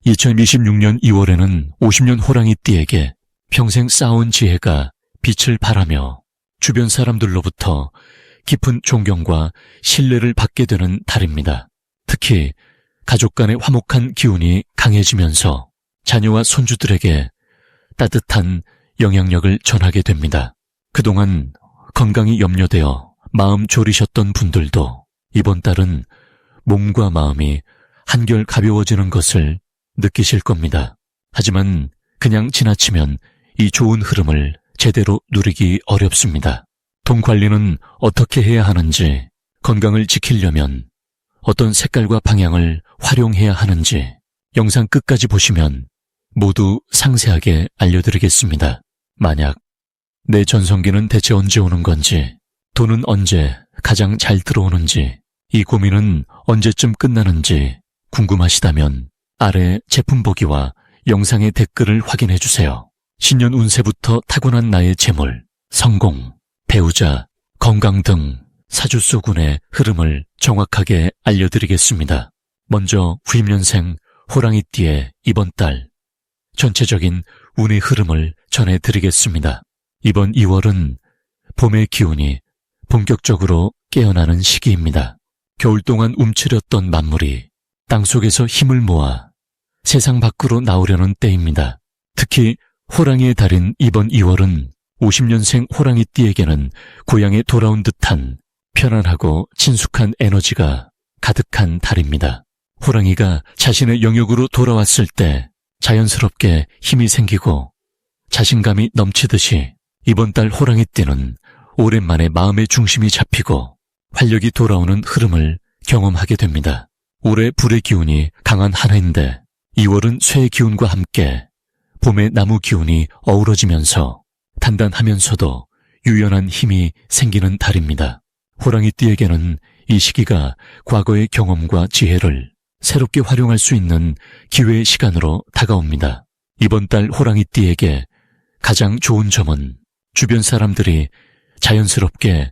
2026년 2월에는 50년 호랑이띠에게 평생 쌓아온 지혜가 빛을 발하며 주변 사람들로부터 깊은 존경과 신뢰를 받게 되는 달입니다. 특히 가족 간의 화목한 기운이 강해지면서 자녀와 손주들에게 따뜻한 영향력을 전하게 됩니다. 그동안 건강이 염려되어 마음 졸이셨던 분들도 이번 달은 몸과 마음이 한결 가벼워지는 것을 느끼실 겁니다. 하지만 그냥 지나치면 이 좋은 흐름을 제대로 누리기 어렵습니다. 돈 관리는 어떻게 해야 하는지, 건강을 지키려면 어떤 색깔과 방향을 활용해야 하는지 영상 끝까지 보시면 모두 상세하게 알려드리겠습니다. 만약 내 전성기는 대체 언제 오는 건지, 돈은 언제 가장 잘 들어오는지, 이 고민은 언제쯤 끝나는지 궁금하시다면 아래 제품 보기와 영상의 댓글을 확인해 주세요. 신년 운세부터 타고난 나의 재물, 성공, 배우자, 건강 등 사주소군의 흐름을 정확하게 알려드리겠습니다. 먼저 후임년생 호랑이띠의 이번 달 전체적인 운의 흐름을 전해드리겠습니다. 이번 2월은 봄의 기운이 본격적으로 깨어나는 시기입니다. 겨울 동안 움츠렸던 만물이 땅속에서 힘을 모아 세상 밖으로 나오려는 때입니다. 특히 호랑이의 달인 이번 2월은 50년생 호랑이띠에게는 고향에 돌아온 듯한 편안하고 친숙한 에너지가 가득한 달입니다. 호랑이가 자신의 영역으로 돌아왔을 때 자연스럽게 힘이 생기고 자신감이 넘치듯이 이번 달 호랑이띠는 오랜만에 마음의 중심이 잡히고 활력이 돌아오는 흐름을 경험하게 됩니다. 올해 불의 기운이 강한 한 해인데 2월은 쇠의 기운과 함께 봄의 나무 기운이 어우러지면서 단단하면서도 유연한 힘이 생기는 달입니다. 호랑이띠에게는 이 시기가 과거의 경험과 지혜를 새롭게 활용할 수 있는 기회의 시간으로 다가옵니다. 이번 달 호랑이띠에게 가장 좋은 점은 주변 사람들이 자연스럽게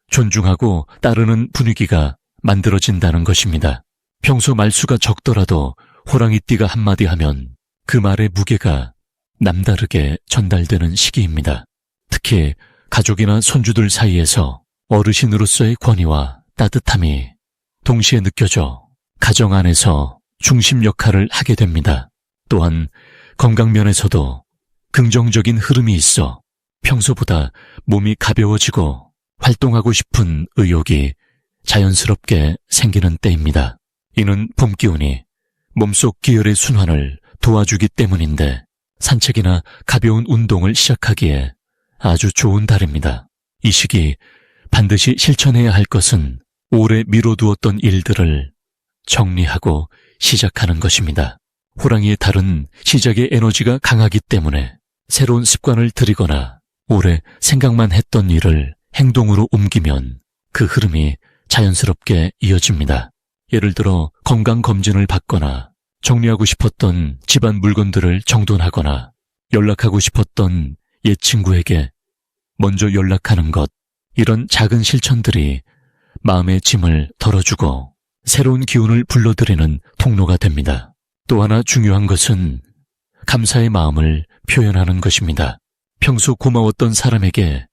존중하고 따르는 분위기가 만들어진다는 것입니다. 평소 말수가 적더라도 호랑이띠가 한마디 하면 그 말의 무게가 남다르게 전달되는 시기입니다. 특히 가족이나 손주들 사이에서 어르신으로서의 권위와 따뜻함이 동시에 느껴져 가정 안에서 중심 역할을 하게 됩니다. 또한 건강면에서도 긍정적인 흐름이 있어 평소보다 몸이 가벼워지고 활동하고 싶은 의욕이 자연스럽게 생기는 때입니다. 이는 봄 기운이 몸속 기혈의 순환을 도와주기 때문인데 산책이나 가벼운 운동을 시작하기에 아주 좋은 달입니다. 이 시기 반드시 실천해야 할 것은 오래 미뤄두었던 일들을 정리하고 시작하는 것입니다. 호랑이의 달은 시작의 에너지가 강하기 때문에 새로운 습관을 들이거나 오래 생각만 했던 일을 행동으로 옮기면 그 흐름이 자연스럽게 이어집니다. 예를 들어 건강검진을 받거나 정리하고 싶었던 집안 물건들을 정돈하거나 연락하고 싶었던 옛 친구에게 먼저 연락하는 것, 이런 작은 실천들이 마음의 짐을 덜어주고 새로운 기운을 불러들이는 통로가 됩니다. 또 하나 중요한 것은 감사의 마음을 표현하는 것입니다. 평소 고마웠던 사람에게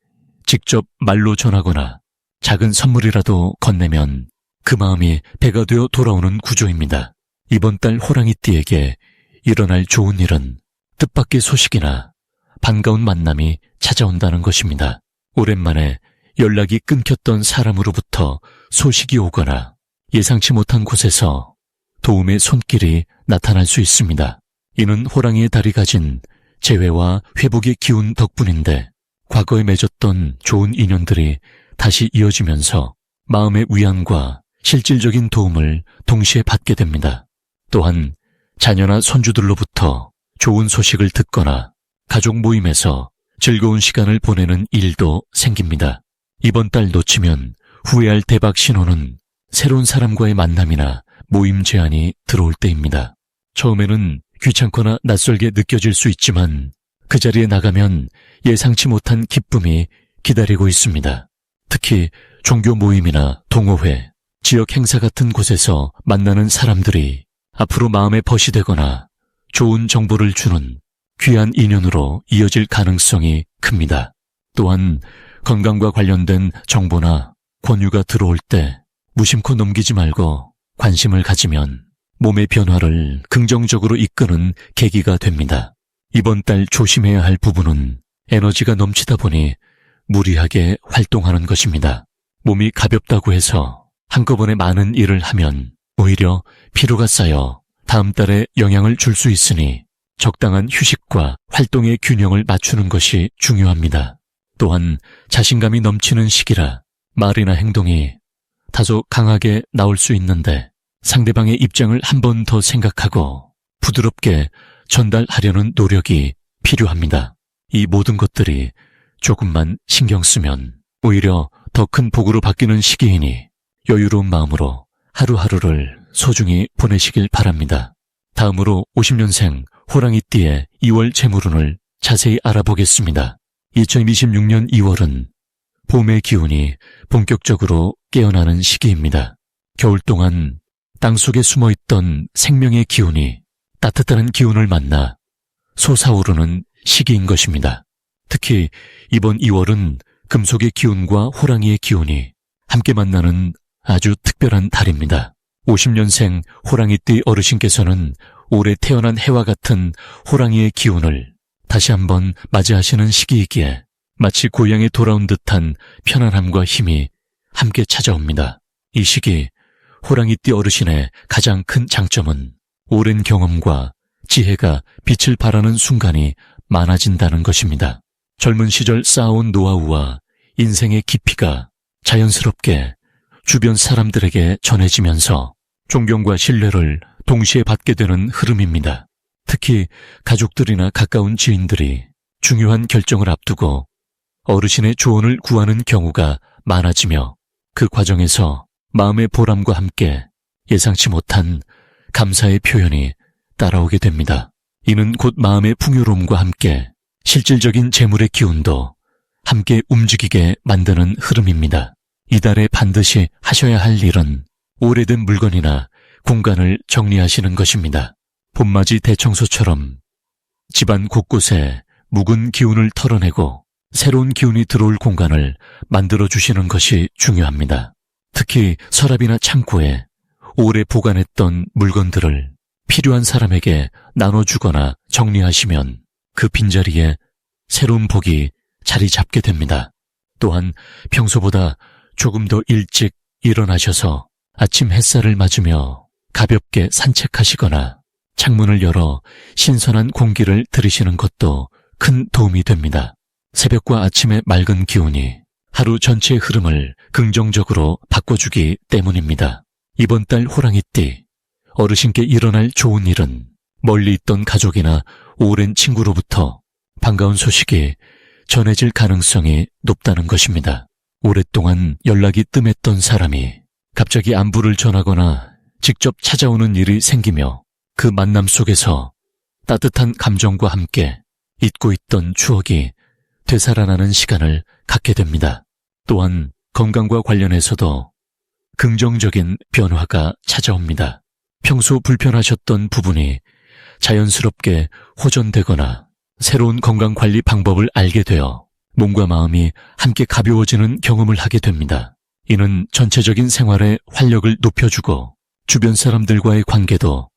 직접 말로 전하거나 작은 선물이라도 건네면 그 마음이 배가 되어 돌아오는 구조입니다. 이번 달 호랑이띠에게 일어날 좋은 일은 뜻밖의 소식이나 반가운 만남이 찾아온다는 것입니다. 오랜만에 연락이 끊겼던 사람으로부터 소식이 오거나 예상치 못한 곳에서 도움의 손길이 나타날 수 있습니다. 이는 호랑이의 달이 가진 재회와 회복의 기운 덕분인데 과거에 맺었던 좋은 인연들이 다시 이어지면서 마음의 위안과 실질적인 도움을 동시에 받게 됩니다. 또한 자녀나 손주들로부터 좋은 소식을 듣거나 가족 모임에서 즐거운 시간을 보내는 일도 생깁니다. 이번 달 놓치면 후회할 대박 신호는 새로운 사람과의 만남이나 모임 제안이 들어올 때입니다. 처음에는 귀찮거나 낯설게 느껴질 수 있지만 그 자리에 나가면 예상치 못한 기쁨이 기다리고 있습니다. 특히 종교 모임이나 동호회, 지역 행사 같은 곳에서 만나는 사람들이 앞으로 마음에 벗이 되거나 좋은 정보를 주는 귀한 인연으로 이어질 가능성이 큽니다. 또한 건강과 관련된 정보나 권유가 들어올 때 무심코 넘기지 말고 관심을 가지면 몸의 변화를 긍정적으로 이끄는 계기가 됩니다. 이번 달 조심해야 할 부분은 에너지가 넘치다 보니 무리하게 활동하는 것입니다. 몸이 가볍다고 해서 한꺼번에 많은 일을 하면 오히려 피로가 쌓여 다음 달에 영향을 줄 수 있으니 적당한 휴식과 활동의 균형을 맞추는 것이 중요합니다. 또한 자신감이 넘치는 시기라 말이나 행동이 다소 강하게 나올 수 있는데 상대방의 입장을 한 번 더 생각하고 부드럽게 전달하려는 노력이 필요합니다. 이 모든 것들이 조금만 신경 쓰면 오히려 더 큰 복으로 바뀌는 시기이니 여유로운 마음으로 하루하루를 소중히 보내시길 바랍니다. 다음으로 50년생 호랑이띠의 2월 재물운을 자세히 알아보겠습니다. 2026년 2월은 봄의 기운이 본격적으로 깨어나는 시기입니다. 겨울 동안 땅속에 숨어있던 생명의 기운이 따뜻한 기운을 만나 솟아오르는 시기인 것입니다. 특히 이번 2월은 금속의 기운과 호랑이의 기운이 함께 만나는 아주 특별한 달입니다. 50년생 호랑이띠 어르신께서는 올해 태어난 해와 같은 호랑이의 기운을 다시 한번 맞이하시는 시기이기에 마치 고향에 돌아온 듯한 편안함과 힘이 함께 찾아옵니다. 이 시기 호랑이띠 어르신의 가장 큰 장점은 오랜 경험과 지혜가 빛을 발하는 순간이 많아진다는 것입니다. 젊은 시절 쌓아온 노하우와 인생의 깊이가 자연스럽게 주변 사람들에게 전해지면서 존경과 신뢰를 동시에 받게 되는 흐름입니다. 특히 가족들이나 가까운 지인들이 중요한 결정을 앞두고 어르신의 조언을 구하는 경우가 많아지며 그 과정에서 마음의 보람과 함께 예상치 못한 감사의 표현이 따라오게 됩니다. 이는 곧 마음의 풍요로움과 함께 실질적인 재물의 기운도 함께 움직이게 만드는 흐름입니다. 이달에 반드시 하셔야 할 일은 오래된 물건이나 공간을 정리하시는 것입니다. 봄맞이 대청소처럼 집안 곳곳에 묵은 기운을 털어내고 새로운 기운이 들어올 공간을 만들어주시는 것이 중요합니다. 특히 서랍이나 창고에 오래 보관했던 물건들을 필요한 사람에게 나눠주거나 정리하시면 그 빈자리에 새로운 복이 자리 잡게 됩니다. 또한 평소보다 조금 더 일찍 일어나셔서 아침 햇살을 맞으며 가볍게 산책하시거나 창문을 열어 신선한 공기를 들이시는 것도 큰 도움이 됩니다. 새벽과 아침의 맑은 기운이 하루 전체의 흐름을 긍정적으로 바꿔주기 때문입니다. 이번 달 호랑이띠, 어르신께 일어날 좋은 일은 멀리 있던 가족이나 오랜 친구로부터 반가운 소식이 전해질 가능성이 높다는 것입니다. 오랫동안 연락이 뜸했던 사람이 갑자기 안부를 전하거나 직접 찾아오는 일이 생기며 그 만남 속에서 따뜻한 감정과 함께 잊고 있던 추억이 되살아나는 시간을 갖게 됩니다. 또한 건강과 관련해서도 긍정적인 변화가 찾아옵니다. 평소 불편하셨던 부분이 자연스럽게 호전되거나 새로운 건강관리 방법을 알게 되어 몸과 마음이 함께 가벼워지는 경험을 하게 됩니다. 이는 전체적인 생활의 활력을 높여주고 주변 사람들과의 관계도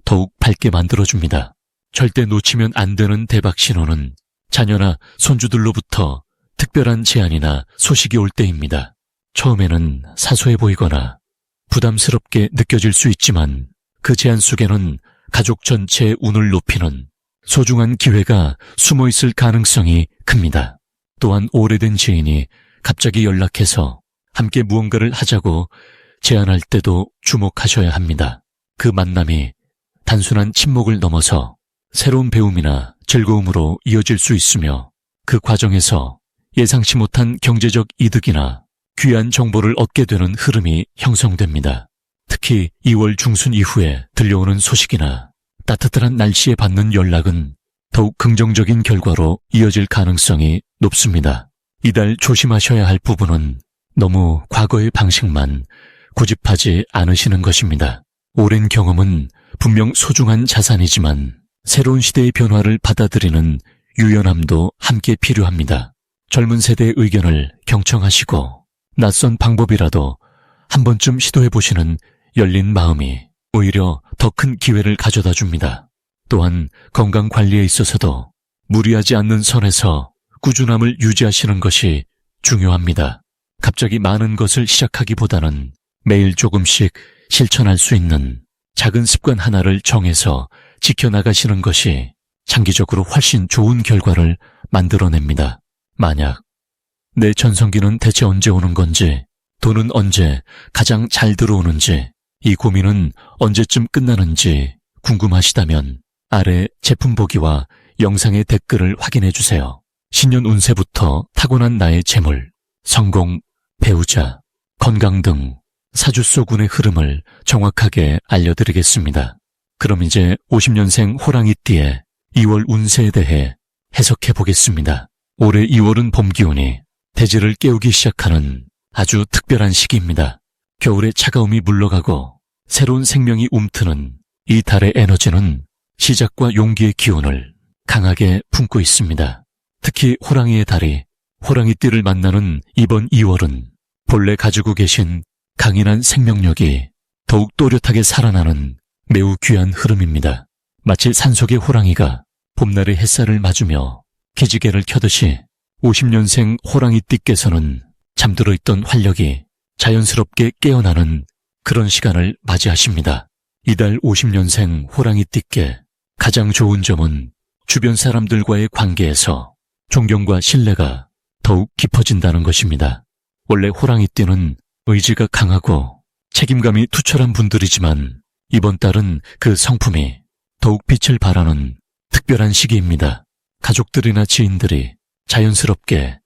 더욱 밝게 만들어줍니다. 절대 놓치면 안 되는 대박 신호는 자녀나 손주들로부터 특별한 제안이나 소식이 올 때입니다. 처음에는 사소해 보이거나 부담스럽게 느껴질 수 있지만 그 제안 속에는 가족 전체의 운을 높이는 소중한 기회가 숨어 있을 가능성이 큽니다. 또한 오래된 지인이 갑자기 연락해서 함께 무언가를 하자고 제안할 때도 주목하셔야 합니다. 그 만남이 단순한 친목을 넘어서 새로운 배움이나 즐거움으로 이어질 수 있으며 그 과정에서 예상치 못한 경제적 이득이나 귀한 정보를 얻게 되는 흐름이 형성됩니다. 특히 2월 중순 이후에 들려오는 소식이나 따뜻한 날씨에 받는 연락은 더욱 긍정적인 결과로 이어질 가능성이 높습니다. 이달 조심하셔야 할 부분은 너무 과거의 방식만 고집하지 않으시는 것입니다. 오랜 경험은 분명 소중한 자산이지만 새로운 시대의 변화를 받아들이는 유연함도 함께 필요합니다. 젊은 세대의 의견을 경청하시고 낯선 방법이라도 한 번쯤 시도해보시는 열린 마음이 오히려 더 큰 기회를 가져다 줍니다. 또한 건강관리에 있어서도 무리하지 않는 선에서 꾸준함을 유지하시는 것이 중요합니다. 갑자기 많은 것을 시작하기보다는 매일 조금씩 실천할 수 있는 작은 습관 하나를 정해서 지켜나가시는 것이 장기적으로 훨씬 좋은 결과를 만들어냅니다. 만약 내 전성기는 대체 언제 오는 건지, 돈은 언제 가장 잘 들어오는지, 이 고민은 언제쯤 끝나는지 궁금하시다면 아래 제품 보기와 영상의 댓글을 확인해 주세요. 신년 운세부터 타고난 나의 재물, 성공, 배우자, 건강 등 사주소군의 흐름을 정확하게 알려드리겠습니다. 그럼 이제 50년생 호랑이띠의 2월 운세에 대해 해석해 보겠습니다. 올해 2월은 봄 기운이 대지를 깨우기 시작하는 아주 특별한 시기입니다. 겨울의 차가움이 물러가고 새로운 생명이 움트는 이 달의 에너지는 시작과 용기의 기운을 강하게 품고 있습니다. 특히 호랑이의 달이 호랑이띠를 만나는 이번 2월은 본래 가지고 계신 강인한 생명력이 더욱 또렷하게 살아나는 매우 귀한 흐름입니다. 마치 산속의 호랑이가 봄날의 햇살을 맞으며 기지개를 켜듯이 50년생 호랑이띠께서는 잠들어 있던 활력이 자연스럽게 깨어나는 그런 시간을 맞이하십니다. 이달 50년생 호랑이띠께 가장 좋은 점은 주변 사람들과의 관계에서 존경과 신뢰가 더욱 깊어진다는 것입니다. 원래 호랑이띠는 의지가 강하고 책임감이 투철한 분들이지만 이번 달은 그 성품이 더욱 빛을 발하는 특별한 시기입니다. 가족들이나 지인들이 자연스럽게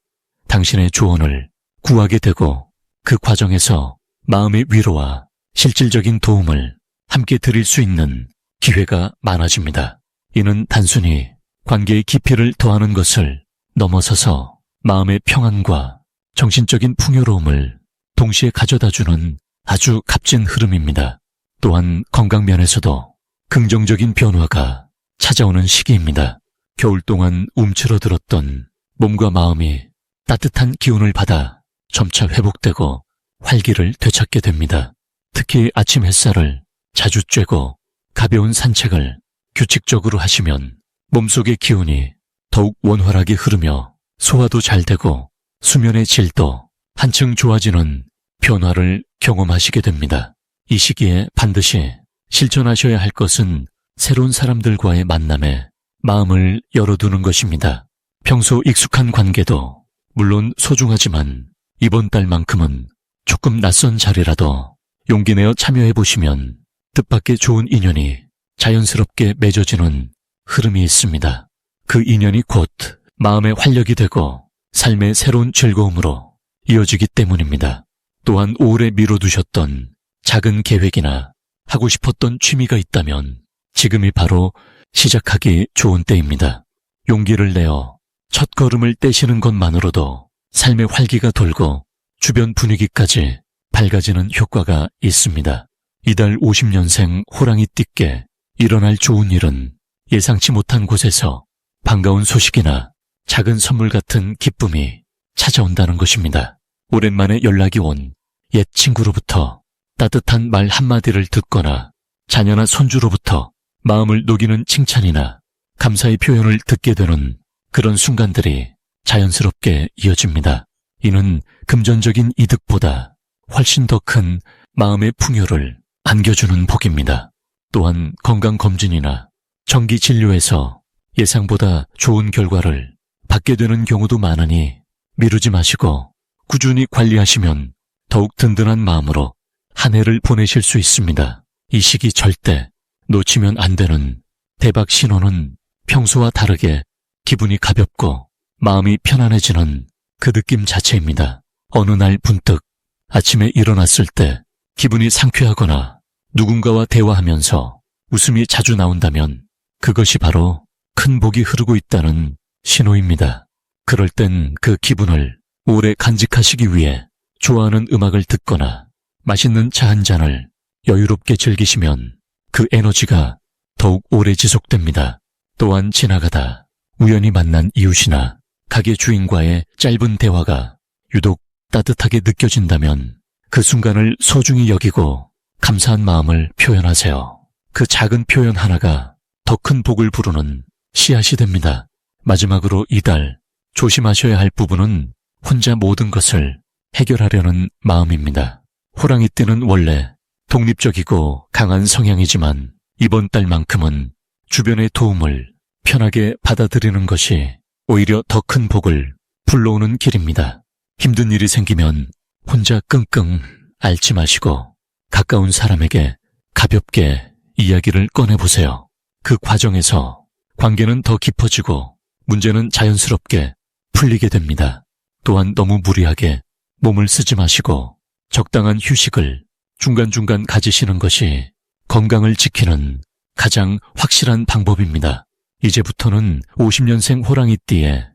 당신의 조언을 구하게 되고 그 과정에서 마음의 위로와 실질적인 도움을 함께 드릴 수 있는 기회가 많아집니다. 이는 단순히 관계의 깊이를 더하는 것을 넘어서서 마음의 평안과 정신적인 풍요로움을 동시에 가져다주는 아주 값진 흐름입니다. 또한 건강면에서도 긍정적인 변화가 찾아오는 시기입니다. 겨울 동안 움츠러들었던 몸과 마음이 따뜻한 기운을 받아 점차 회복되고 활기를 되찾게 됩니다. 특히 아침 햇살을 자주 쬐고 가벼운 산책을 규칙적으로 하시면 몸속의 기운이 더욱 원활하게 흐르며 소화도 잘 되고 수면의 질도 한층 좋아지는 변화를 경험하시게 됩니다. 이 시기에 반드시 실천하셔야 할 것은 새로운 사람들과의 만남에 마음을 열어두는 것입니다. 평소 익숙한 관계도 물론 소중하지만 이번 달만큼은 조금 낯선 자리라도 용기 내어 참여해보시면 뜻밖의 좋은 인연이 자연스럽게 맺어지는 흐름이 있습니다. 그 인연이 곧 마음의 활력이 되고 삶의 새로운 즐거움으로 이어지기 때문입니다. 또한 오래 미뤄두셨던 작은 계획이나 하고 싶었던 취미가 있다면 지금이 바로 시작하기 좋은 때입니다. 용기를 내어 첫걸음을 떼시는 것만으로도 삶의 활기가 돌고 주변 분위기까지 밝아지는 효과가 있습니다. 이달 50년생 호랑이띠께 일어날 좋은 일은 예상치 못한 곳에서 반가운 소식이나 작은 선물 같은 기쁨이 찾아온다는 것입니다. 오랜만에 연락이 온 옛 친구로부터 따뜻한 말 한마디를 듣거나 자녀나 손주로부터 마음을 녹이는 칭찬이나 감사의 표현을 듣게 되는 그런 순간들이 자연스럽게 이어집니다. 이는 금전적인 이득보다 훨씬 더 큰 마음의 풍요를 안겨주는 복입니다. 또한 건강검진이나 정기진료에서 예상보다 좋은 결과를 받게 되는 경우도 많으니 미루지 마시고 꾸준히 관리하시면 더욱 든든한 마음으로 한 해를 보내실 수 있습니다. 이 시기 절대 놓치면 안 되는 대박 신호는 평소와 다르게 기분이 가볍고 마음이 편안해지는 그 느낌 자체입니다. 어느 날 문득 아침에 일어났을 때 기분이 상쾌하거나 누군가와 대화하면서 웃음이 자주 나온다면 그것이 바로 큰 복이 흐르고 있다는 신호입니다. 그럴 땐 그 기분을 오래 간직하시기 위해 좋아하는 음악을 듣거나 맛있는 차 한 잔을 여유롭게 즐기시면 그 에너지가 더욱 오래 지속됩니다. 또한 지나가다 우연히 만난 이웃이나 가게 주인과의 짧은 대화가 유독 따뜻하게 느껴진다면 그 순간을 소중히 여기고 감사한 마음을 표현하세요. 그 작은 표현 하나가 더 큰 복을 부르는 씨앗이 됩니다. 마지막으로 이달 조심하셔야 할 부분은 혼자 모든 것을 해결하려는 마음입니다. 호랑이띠는 원래 독립적이고 강한 성향이지만 이번 달만큼은 주변의 도움을 편하게 받아들이는 것이 오히려 더 큰 복을 불러오는 길입니다. 힘든 일이 생기면 혼자 끙끙 앓지 마시고 가까운 사람에게 가볍게 이야기를 꺼내보세요. 그 과정에서 관계는 더 깊어지고 문제는 자연스럽게 풀리게 됩니다. 또한 너무 무리하게 몸을 쓰지 마시고 적당한 휴식을 중간중간 가지시는 것이 건강을 지키는 가장 확실한 방법입니다. 이제부터는 50년생 호랑이띠에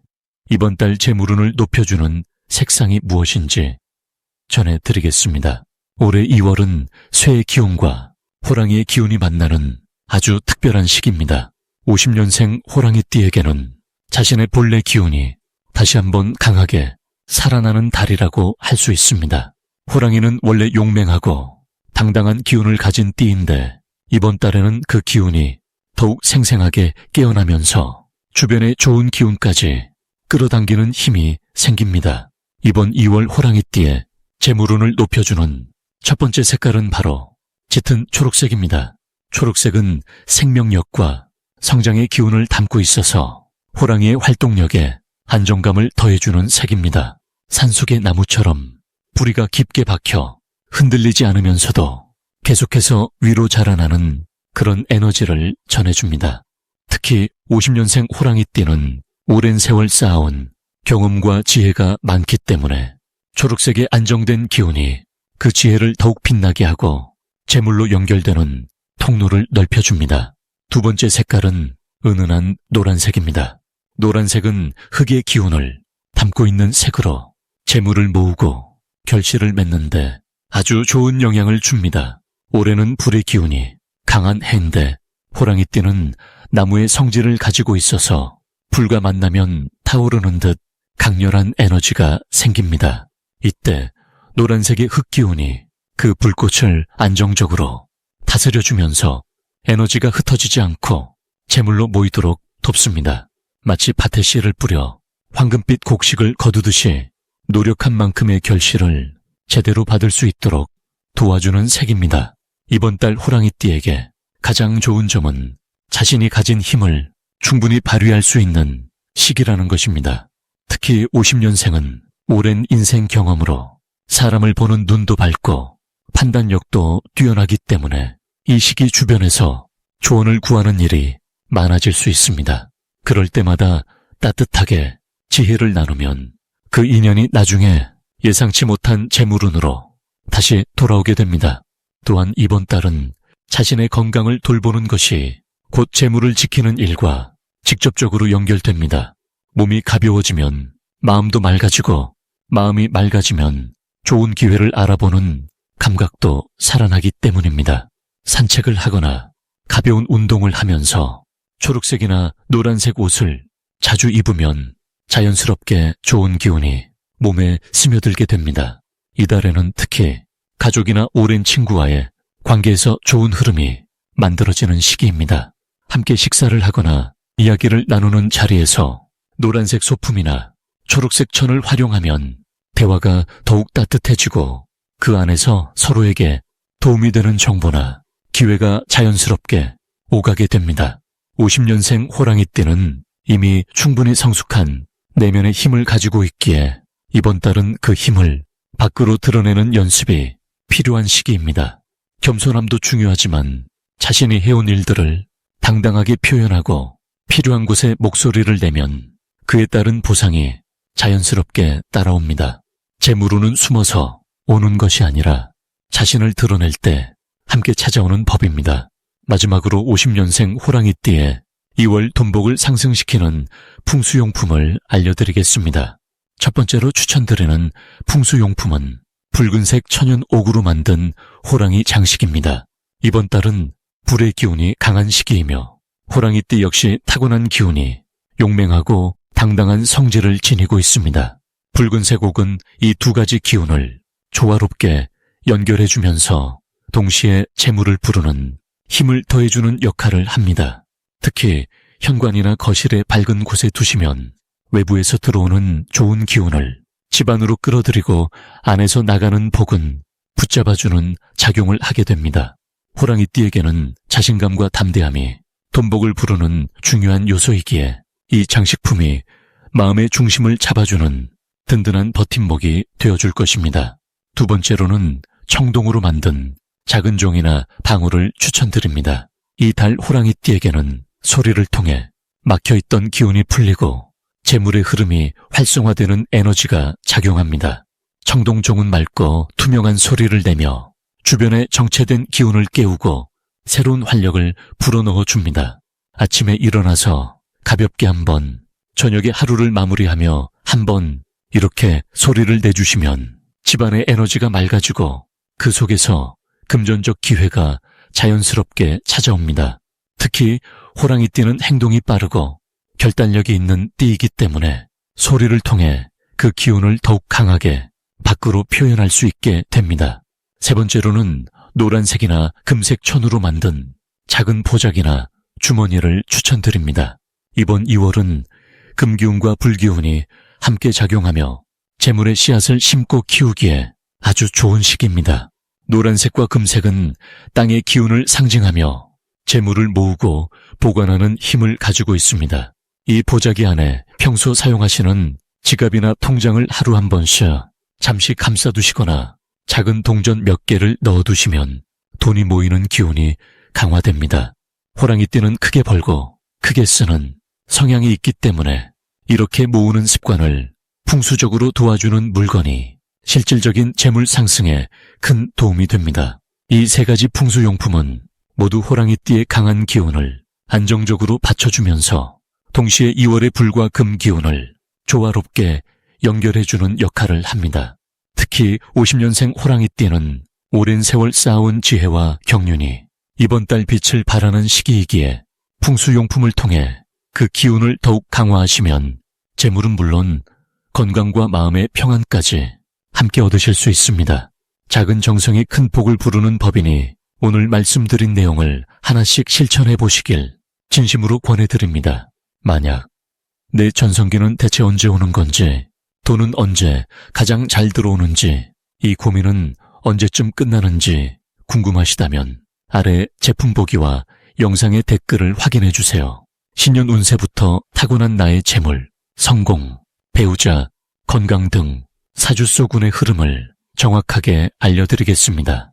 이번 달 재물운을 높여주는 색상이 무엇인지 전해드리겠습니다. 올해 2월은 쇠의 기운과 호랑이의 기운이 만나는 아주 특별한 시기입니다. 50년생 호랑이띠에게는 자신의 본래 기운이 다시 한번 강하게 살아나는 달이라고 할 수 있습니다. 호랑이는 원래 용맹하고 당당한 기운을 가진 띠인데 이번 달에는 그 기운이 더욱 생생하게 깨어나면서 주변의 좋은 기운까지 끌어당기는 힘이 생깁니다. 이번 2월 호랑이띠에 재물운을 높여주는 첫 번째 색깔은 바로 짙은 초록색입니다. 초록색은 생명력과 성장의 기운을 담고 있어서 호랑이의 활동력에 안정감을 더해주는 색입니다. 산속의 나무처럼 뿌리가 깊게 박혀 흔들리지 않으면서도 계속해서 위로 자라나는 그런 에너지를 전해줍니다. 특히 50년생 호랑이띠는 오랜 세월 쌓아온 경험과 지혜가 많기 때문에 초록색의 안정된 기운이 그 지혜를 더욱 빛나게 하고 재물로 연결되는 통로를 넓혀줍니다. 두 번째 색깔은 은은한 노란색입니다. 노란색은 흙의 기운을 담고 있는 색으로 재물을 모으고 결실을 맺는데 아주 좋은 영향을 줍니다. 올해는 불의 기운이 강한 해인데 호랑이띠는 나무의 성질을 가지고 있어서 불과 만나면 타오르는 듯 강렬한 에너지가 생깁니다. 이때 노란색의 흙기운이 그 불꽃을 안정적으로 다스려주면서 에너지가 흩어지지 않고 재물로 모이도록 돕습니다. 마치 밭에 씨를 뿌려 황금빛 곡식을 거두듯이 노력한 만큼의 결실을 제대로 받을 수 있도록 도와주는 색입니다. 이번 달 호랑이띠에게 가장 좋은 점은 자신이 가진 힘을 충분히 발휘할 수 있는 시기라는 것입니다. 특히 50년생은 오랜 인생 경험으로 사람을 보는 눈도 밝고 판단력도 뛰어나기 때문에 이 시기 주변에서 조언을 구하는 일이 많아질 수 있습니다. 그럴 때마다 따뜻하게 지혜를 나누면 그 인연이 나중에 예상치 못한 재물운으로 다시 돌아오게 됩니다. 또한 이번 달은 자신의 건강을 돌보는 것이 곧 재물을 지키는 일과 직접적으로 연결됩니다. 몸이 가벼워지면 마음도 맑아지고 마음이 맑아지면 좋은 기회를 알아보는 감각도 살아나기 때문입니다. 산책을 하거나 가벼운 운동을 하면서 초록색이나 노란색 옷을 자주 입으면 자연스럽게 좋은 기운이 몸에 스며들게 됩니다. 이달에는 특히 가족이나 오랜 친구와의 관계에서 좋은 흐름이 만들어지는 시기입니다. 함께 식사를 하거나 이야기를 나누는 자리에서 노란색 소품이나 초록색 천을 활용하면 대화가 더욱 따뜻해지고 그 안에서 서로에게 도움이 되는 정보나 기회가 자연스럽게 오가게 됩니다. 50년생 호랑이띠는 이미 충분히 성숙한 내면의 힘을 가지고 있기에 이번 달은 그 힘을 밖으로 드러내는 연습이 필요한 시기입니다. 겸손함도 중요하지만 자신이 해온 일들을 당당하게 표현하고 필요한 곳에 목소리를 내면 그에 따른 보상이 자연스럽게 따라옵니다. 재물운은 숨어서 오는 것이 아니라 자신을 드러낼 때 함께 찾아오는 법입니다. 마지막으로 50년생 호랑이띠에 2월 돈복을 상승시키는 풍수용품을 알려드리겠습니다. 첫 번째로 추천드리는 풍수용품은 붉은색 천연 옥으로 만든 호랑이 장식입니다. 이번 달은 불의 기운이 강한 시기이며 호랑이띠 역시 타고난 기운이 용맹하고 당당한 성질을 지니고 있습니다. 붉은색 옥은 이 두 가지 기운을 조화롭게 연결해주면서 동시에 재물을 부르는 힘을 더해주는 역할을 합니다. 특히 현관이나 거실의 밝은 곳에 두시면 외부에서 들어오는 좋은 기운을 집 안으로 끌어들이고 안에서 나가는 복은 붙잡아주는 작용을 하게 됩니다. 호랑이띠에게는 자신감과 담대함이 돈복을 부르는 중요한 요소이기에 이 장식품이 마음의 중심을 잡아주는 든든한 버팀목이 되어줄 것입니다. 두 번째로는 청동으로 만든 작은 종이나 방울을 추천드립니다. 이 달 호랑이띠에게는 소리를 통해 막혀있던 기운이 풀리고 재물의 흐름이 활성화되는 에너지가 작용합니다. 청동종은 맑고 투명한 소리를 내며 주변에 정체된 기운을 깨우고 새로운 활력을 불어넣어 줍니다. 아침에 일어나서 가볍게 한번, 저녁에 하루를 마무리하며 한번 이렇게 소리를 내주시면 집안의 에너지가 맑아지고 그 속에서 금전적 기회가 자연스럽게 찾아옵니다. 특히 호랑이띠는 행동이 빠르고 결단력이 있는 띠이기 때문에 소리를 통해 그 기운을 더욱 강하게 밖으로 표현할 수 있게 됩니다. 세 번째로는 노란색이나 금색 천으로 만든 작은 보자기나 주머니를 추천드립니다. 이번 2월은 금기운과 불기운이 함께 작용하며 재물의 씨앗을 심고 키우기에 아주 좋은 시기입니다. 노란색과 금색은 땅의 기운을 상징하며 재물을 모으고 보관하는 힘을 가지고 있습니다. 이 보자기 안에 평소 사용하시는 지갑이나 통장을 하루 한 번씩 잠시 감싸두시거나 작은 동전 몇 개를 넣어두시면 돈이 모이는 기운이 강화됩니다. 호랑이띠는 크게 벌고 크게 쓰는 성향이 있기 때문에 이렇게 모으는 습관을 풍수적으로 도와주는 물건이 실질적인 재물 상승에 큰 도움이 됩니다. 이 세 가지 풍수용품은 모두 호랑이띠의 강한 기운을 안정적으로 받쳐주면서 동시에 2월의 불과 금 기운을 조화롭게 연결해주는 역할을 합니다. 특히 50년생 호랑이띠는 오랜 세월 쌓아온 지혜와 경륜이 이번 달 빛을 발하는 시기이기에 풍수용품을 통해 그 기운을 더욱 강화하시면 재물은 물론 건강과 마음의 평안까지 함께 얻으실 수 있습니다. 작은 정성이 큰 복을 부르는 법이니 오늘 말씀드린 내용을 하나씩 실천해 보시길 진심으로 권해드립니다. 만약 내 전성기는 대체 언제 오는 건지, 돈은 언제 가장 잘 들어오는지, 이 고민은 언제쯤 끝나는지 궁금하시다면 아래 제품 보기와 영상의 댓글을 확인해 주세요. 신년 운세부터 타고난 나의 재물, 성공, 배우자, 건강 등 사주소군의 흐름을 정확하게 알려드리겠습니다.